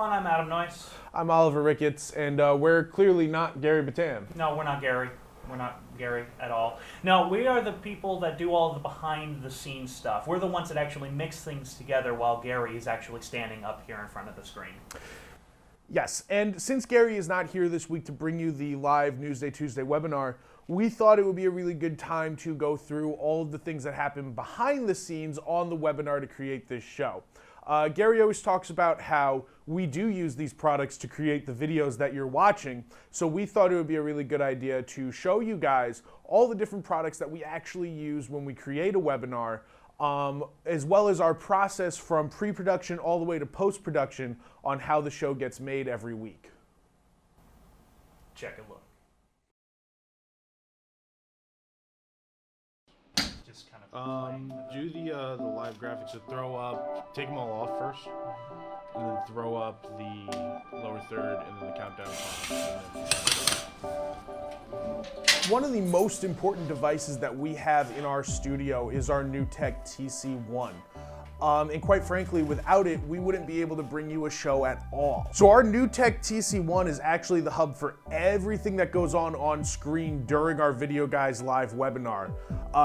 everyone, I'm Adam Noyes. I'm Oliver Ricketts, and we're clearly not Garry Batam. No, we're not Garry. We're not Garry at all. No, we are the people that do all the behind-the-scenes stuff. We're the ones that actually mix things together while Garry is actually standing up here in front of the screen. Yes, and since Garry is not here this week to bring you the live Newsday Tuesday webinar, we thought it would be a really good time to go through all of the things that happen behind the scenes on the webinar to create this show. Garry always talks about how we do use these products to create the videos that you're watching, so we thought it would be a really good idea to show you guys all the different products that we actually use when we create a webinar, as well as our process from pre-production all the way to post-production on how the show gets made every week. Check a look. Just kind of do the live graphics, so throw up, take them all off first, and then throw up the lower third and then the countdown. One of the most important devices that we have in our studio is our NewTek TC1. And quite frankly, without it, we wouldn't be able to bring you a show at all. So our NewTek TC1 is actually the hub for everything that goes on screen during our Videoguys live webinar.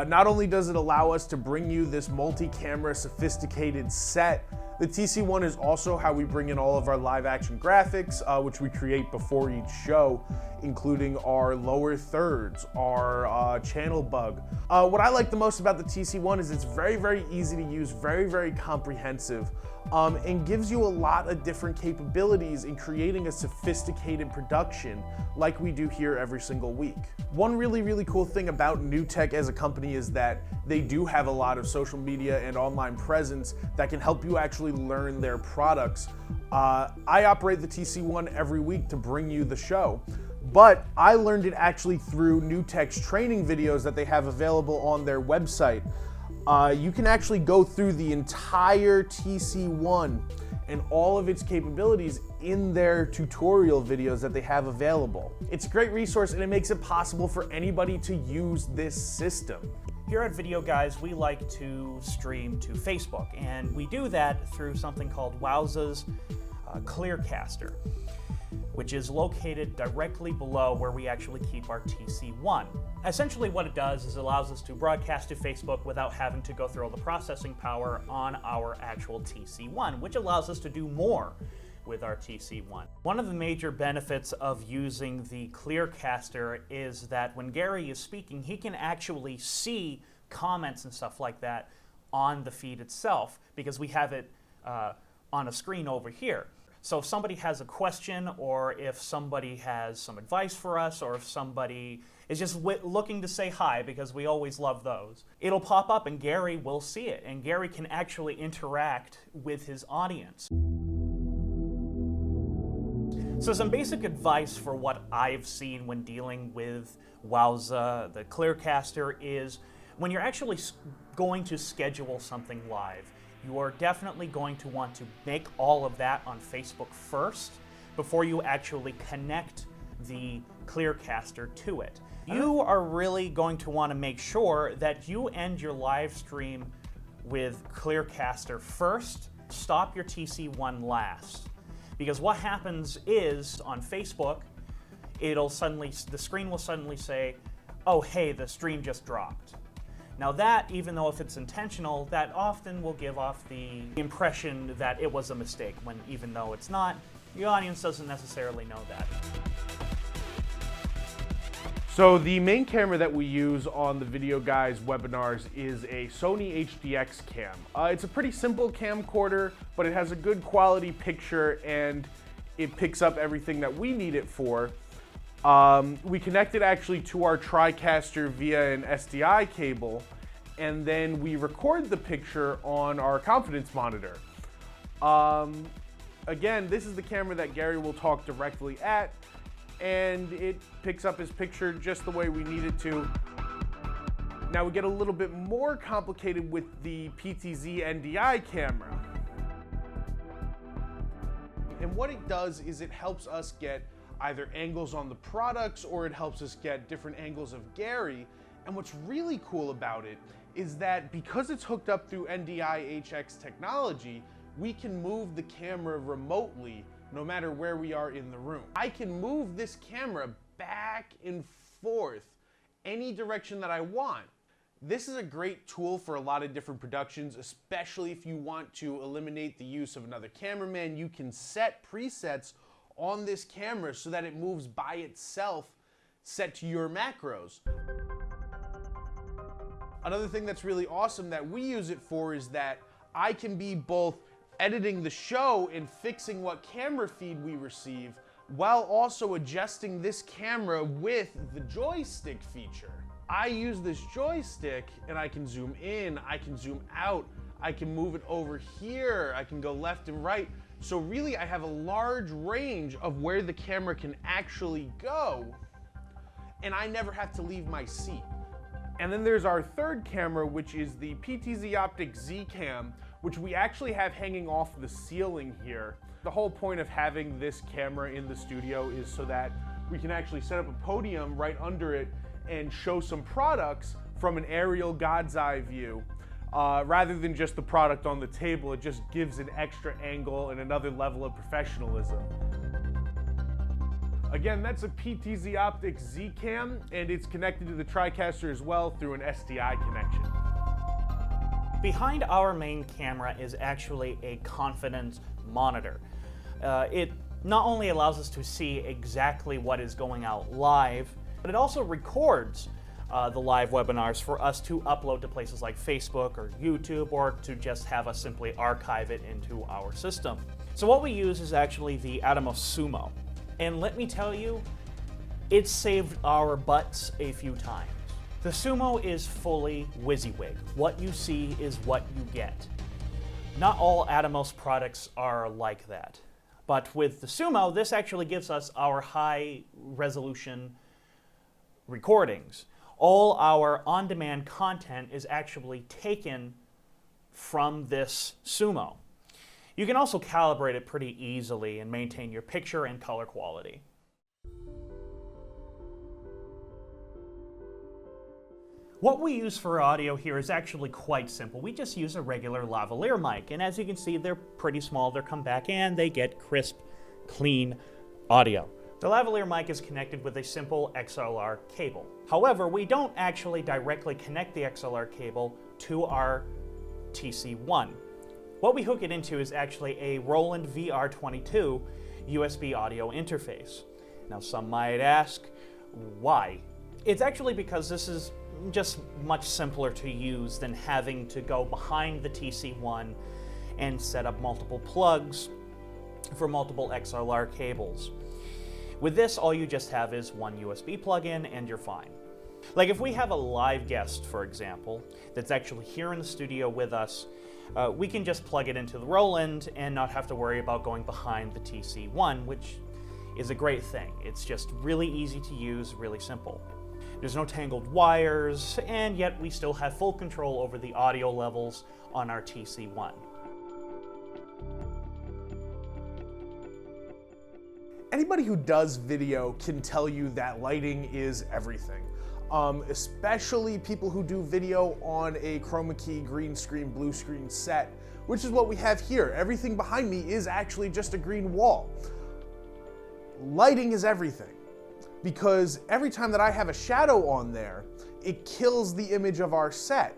Not only does it allow us to bring you this multi-camera sophisticated set, the TC1 is also how we bring in all of our live action graphics, which we create before each show, including our lower thirds, our channel bug. What I like the most about the TC1 is it's very, very easy to use, very, very comprehensive, and gives you a lot of different capabilities in creating a sophisticated production like we do here every single week. One really, really cool thing about NewTek as a company is that they do have a lot of social media and online presence that can help you actually learn their products. I operate the TC1 every week to bring you the show, but I learned it actually through NewTek's training videos that they have available on their website. You can actually go through the entire TC1 and all of its capabilities in their tutorial videos that they have available. It's a great resource and it makes it possible for anybody to use this system. Here at Videoguys, we like to stream to Facebook, and we do that through something called Wowza ClearCaster, which is located directly below where we actually keep our TC1. Essentially what it does is it allows us to broadcast to Facebook without having to go through all the processing power on our actual TC1, which allows us to do more with our TC1. One of the major benefits of using the ClearCaster is that when Garry is speaking, he can actually see comments and stuff like that on the feed itself, because we have it on a screen over here. So if somebody has a question, or if somebody has some advice for us, or if somebody is just looking to say hi, because we always love those, it'll pop up and Garry will see it, and Garry can actually interact with his audience. So some basic advice for what I've seen when dealing with Wowza, the ClearCaster, is when you're actually going to schedule something live, you are definitely going to want to make all of that on Facebook first before you actually connect the ClearCaster to it. You are really going to want to make sure that you end your live stream with ClearCaster first, stop your TC1 last. Because what happens is, on Facebook, the screen will suddenly say, oh hey, the stream just dropped. Now that, even though if it's intentional, that often will give off the impression that it was a mistake, when even though it's not, the audience doesn't necessarily know that. So the main camera that we use on the Videoguys webinars is a Sony HDX Cam. It's a pretty simple camcorder, but it has a good quality picture and it picks up everything that we need it for. We connect it actually to our TriCaster via an SDI cable, and then we record the picture on our confidence monitor. Again, this is the camera that Garry will talk directly at, and it picks up his picture just the way we need it to. Now we get a little bit more complicated with the PTZ NDI camera. And what it does is it helps us get either angles on the products, or it helps us get different angles of Garry. And what's really cool about it is that because it's hooked up through NDI HX technology, we can move the camera remotely no matter where we are in the room. I can move this camera back and forth any direction that I want. This is a great tool for a lot of different productions, especially if you want to eliminate the use of another cameraman. You can set presets on this camera so that it moves by itself, set to your macros. Another thing that's really awesome that we use it for is that I can be both editing the show and fixing what camera feed we receive, while also adjusting this camera with the joystick feature. I use this joystick and I can zoom in, I can zoom out, I can move it over here, I can go left and right. So really I have a large range of where the camera can actually go, and I never have to leave my seat. And then there's our third camera, which is the PTZOptics ZCam, which we actually have hanging off the ceiling here. The whole point of having this camera in the studio is so that we can actually set up a podium right under it and show some products from an aerial God's eye view. Rather than just the product on the table, it just gives an extra angle and another level of professionalism. Again, that's a PTZOptics ZCam, and it's connected to the TriCaster as well through an SDI connection. Behind our main camera is actually a confidence monitor. It not only allows us to see exactly what is going out live, but it also records the live webinars for us to upload to places like Facebook or YouTube, or to just have us simply archive it into our system. So what we use is actually the Atomos SUMO. And let me tell you, it saved our butts a few times. The SUMO is fully WYSIWYG. What you see is what you get. Not all Atomos products are like that. But with the SUMO, this actually gives us our high resolution recordings. All our on-demand content is actually taken from this SUMO. You can also calibrate it pretty easily and maintain your picture and color quality. What we use for audio here is actually quite simple. We just use a regular lavalier mic, and as you can see, they're pretty small. They come back and they get crisp, clean audio. The lavalier mic is connected with a simple XLR cable. However, we don't actually directly connect the XLR cable to our TC1. What we hook it into is actually a Roland VR22 USB audio interface. Now some might ask, why? It's actually because this is just much simpler to use than having to go behind the TC1 and set up multiple plugs for multiple XLR cables. With this, all you just have is one USB plug-in and you're fine. Like if we have a live guest, for example, that's actually here in the studio with us, we can just plug it into the Roland and not have to worry about going behind the TC1, which is a great thing. It's just really easy to use, really simple. There's no tangled wires, and yet we still have full control over the audio levels on our TC1. Anybody who does video can tell you that lighting is everything. Especially people who do video on a chroma key, green screen, blue screen set, which is what we have here. Everything behind me is actually just a green wall. Lighting is everything, because every time that I have a shadow on there, it kills the image of our set.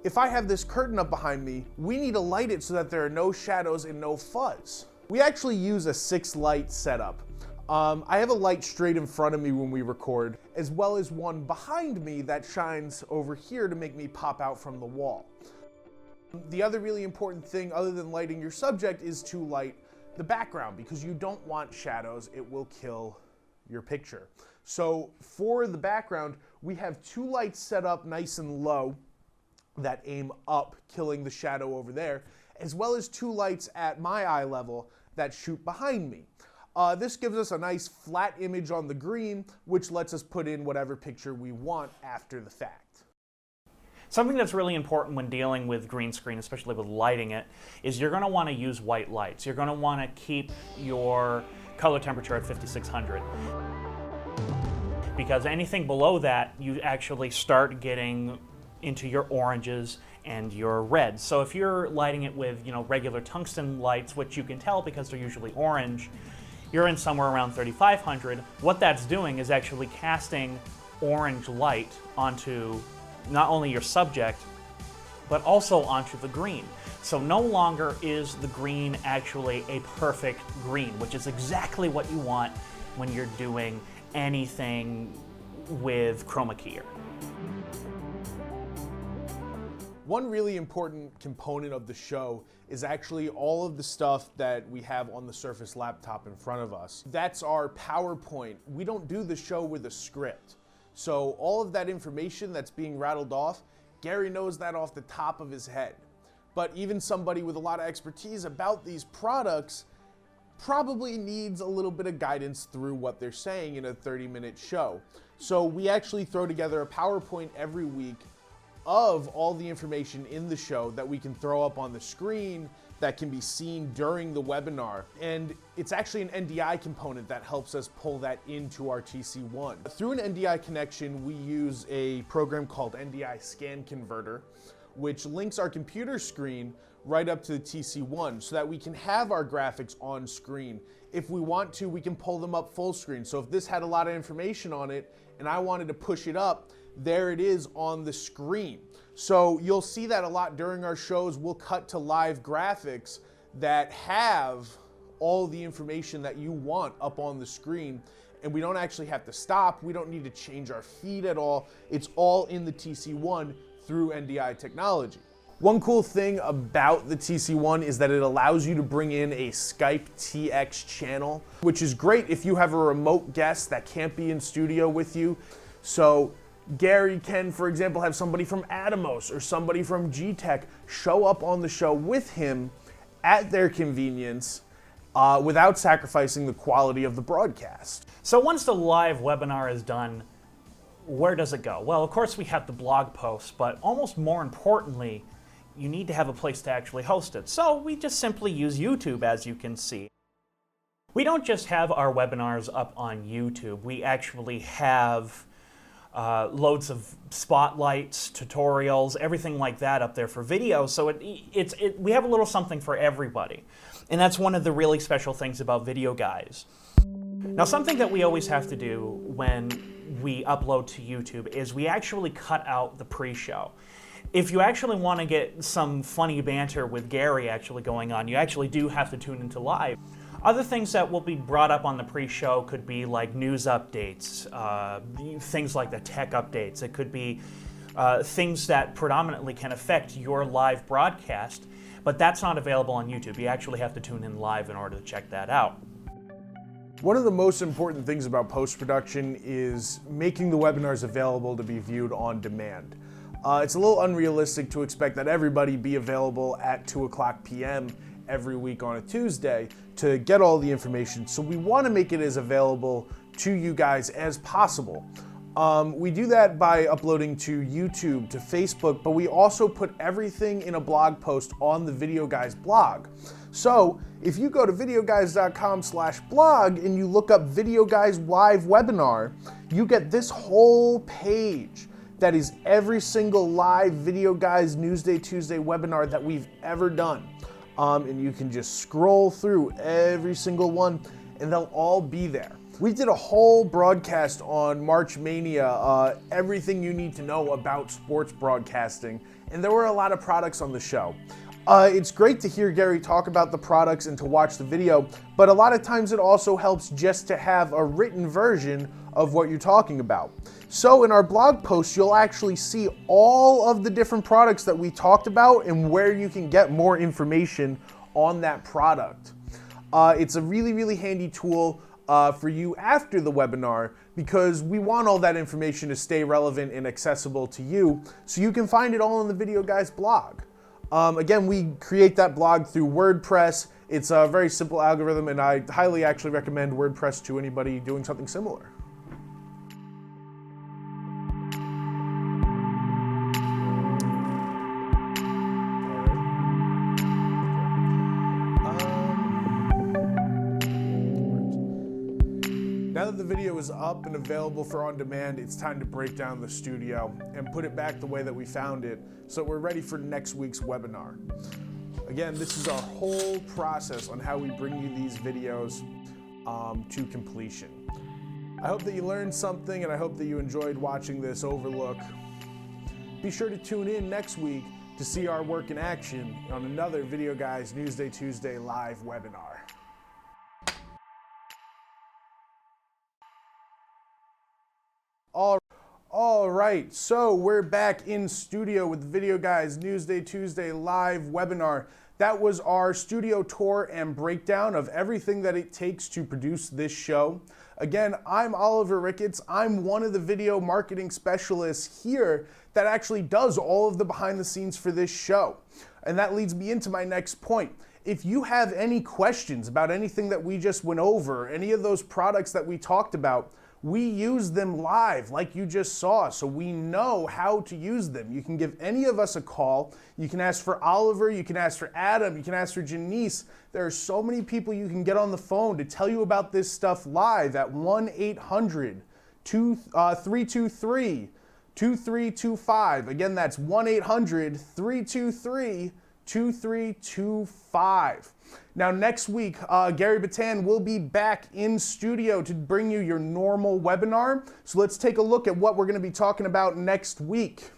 If I have this curtain up behind me, we need to light it so that there are no shadows and no fuzz. We actually use a 6-light setup. I have a light straight in front of me when we record, as well as one behind me that shines over here to make me pop out from the wall. The other really important thing, other than lighting your subject, is to light the background, because you don't want shadows. It will kill your picture. So for the background, we have 2 lights set up nice and low that aim up, killing the shadow over there, as well as 2 lights at my eye level that shoot behind me. This gives us a nice flat image on the green, which lets us put in whatever picture we want after the fact. Something that's really important when dealing with green screen, especially with lighting it, is you're going to want to use white lights. You're going to want to keep your color temperature at 5600. Because anything below that, you actually start getting into your oranges and your red. So if you're lighting it with, regular tungsten lights, which you can tell because they're usually orange, you're in somewhere around 3500. What that's doing is actually casting orange light onto not only your subject, but also onto the green. So no longer is the green actually a perfect green, which is exactly what you want when you're doing anything with chroma key. One really important component of the show is actually all of the stuff that we have on the Surface laptop in front of us. That's our PowerPoint. We don't do the show with a script. So all of that information that's being rattled off, Garry knows that off the top of his head. But even somebody with a lot of expertise about these products probably needs a little bit of guidance through what they're saying in a 30-minute show. So we actually throw together a PowerPoint every week of all the information in the show that we can throw up on the screen that can be seen during the webinar. And it's actually an NDI component that helps us pull that into our TC1. Through an NDI connection, we use a program called NDI Scan Converter, which links our computer screen right up to the TC1 so that we can have our graphics on screen. If we want to, we can pull them up full screen. So if this had a lot of information on it and I wanted to push it up, there it is on the screen. So you'll see that a lot during our shows. We'll cut to live graphics that have all the information that you want up on the screen, and we don't actually have to stop. We don't need to change our feed at all. It's all in the TC1 through NDI technology. One cool thing about the TC1 is that it allows you to bring in a Skype TX channel, which is great if you have a remote guest that can't be in studio with you. So Garry can, for example, have somebody from Atomos or somebody from G-Tech show up on the show with him at their convenience without sacrificing the quality of the broadcast. So once the live webinar is done, where does it go? Well, of course we have the blog post, but almost more importantly, you need to have a place to actually host it. So we just simply use YouTube, as you can see. We don't just have our webinars up on YouTube. We actually have loads of spotlights, tutorials, everything like that up there for video. So we have a little something for everybody. And that's one of the really special things about Videoguys. Now, something that we always have to do when we upload to YouTube is we actually cut out the pre-show. If you actually want to get some funny banter with Garry actually going on, you actually do have to tune into live. Other things that will be brought up on the pre-show could be like news updates, things like the tech updates. It could be things that predominantly can affect your live broadcast, but that's not available on YouTube. You actually have to tune in live in order to check that out. One of the most important things about post-production is making the webinars available to be viewed on demand. It's a little unrealistic to expect that everybody be available at 2:00 p.m. every week on a Tuesday to get all the information. So we want to make it as available to you guys as possible. We do that by uploading to YouTube, to Facebook, but we also put everything in a blog post on the Videoguys blog. So if you go to videoguys.com/blog and you look up Videoguys live webinar, you get this whole page that is every single live Videoguys Newsday Tuesday webinar that we've ever done. And you can just scroll through every single one and they'll all be there. We did a whole broadcast on March Mania, everything you need to know about sports broadcasting, and there were a lot of products on the show. It's great to hear Garry talk about the products and to watch the video, but a lot of times it also helps just to have a written version of what you're talking about. So in our blog post, you'll actually see all of the different products that we talked about and where you can get more information on that product. It's a really, really handy tool for you after the webinar because we want all that information to stay relevant and accessible to you so you can find it all on the Videoguys blog. Again, we create that blog through WordPress. It's a very simple algorithm and I highly actually recommend WordPress to anybody doing something similar. Now that that the video is up and available for on demand, it's time to break down the studio and put it back the way that we found it so we're ready for next week's webinar. Again, this is our whole process on how we bring you these videos to completion. I hope that you learned something, and I hope that you enjoyed watching this overlook. Be sure to tune in next week to see our work in action on another Videoguys Newsday Tuesday live webinar. All right, so we're back in studio with Videoguys Newsday Tuesday live webinar. That was our studio tour and breakdown of everything that it takes to produce this show. Again, I'm Oliver Ricketts. I'm one of the video marketing specialists here that actually does all of the behind the scenes for this show. And that leads me into my next point. If you have any questions about anything that we just went over, any of those products that we talked about, we use them live like you just saw, so we know how to use them. You can give any of us a call. You can ask for Oliver, you can ask for Adam, you can ask for Janice. There are so many people you can get on the phone to tell you about this stuff live at 1-800-323-2325. Again, that's 1-800-323-2325. Now next week, Garry will be back in studio to bring you your normal webinar. So let's take a look at what we're going to be talking about next week.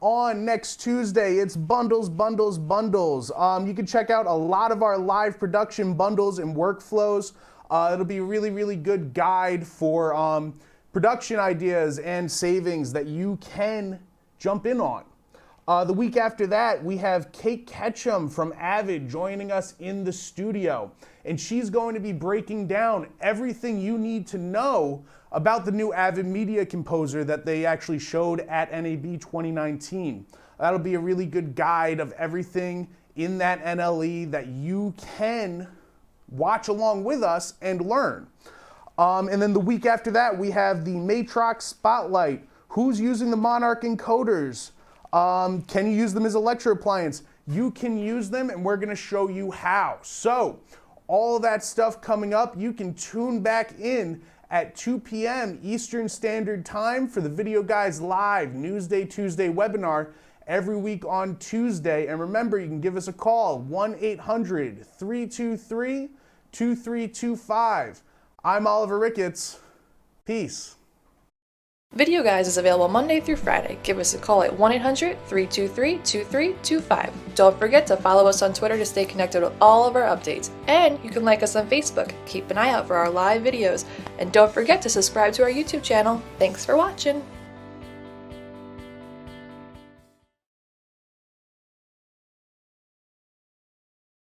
On next Tuesday, it's bundles, bundles, bundles. You can check out a lot of our live production bundles and workflows. It'll be a really, really good guide for production ideas and savings that you can jump in on. The week after that, we have Kate Ketchum from Avid joining us in the studio. And she's going to be breaking down everything you need to know about the new Avid Media Composer that they actually showed at NAB 2019. That'll be a really good guide of everything in that NLE that you can watch along with us and learn. And then the week after that, we have the Matrox Spotlight. Who's using the Monarch encoders? Can you use them as electro appliance? You can use them, and we're going to show you how. So all of that stuff coming up, you can tune back in at 2 p.m. Eastern Standard Time for the Videoguys Live Newsday Tuesday webinar every week on Tuesday. And remember, you can give us a call, 1-800-323-2325. I'm Oliver Ricketts. Peace. Videoguys is available Monday through Friday. Give us a call at 1-800-323-2325. Don't forget to follow us on Twitter to stay connected with all of our updates. And you can like us on Facebook. Keep an eye out for our live videos. And don't forget to subscribe to our YouTube channel. Thanks for watching.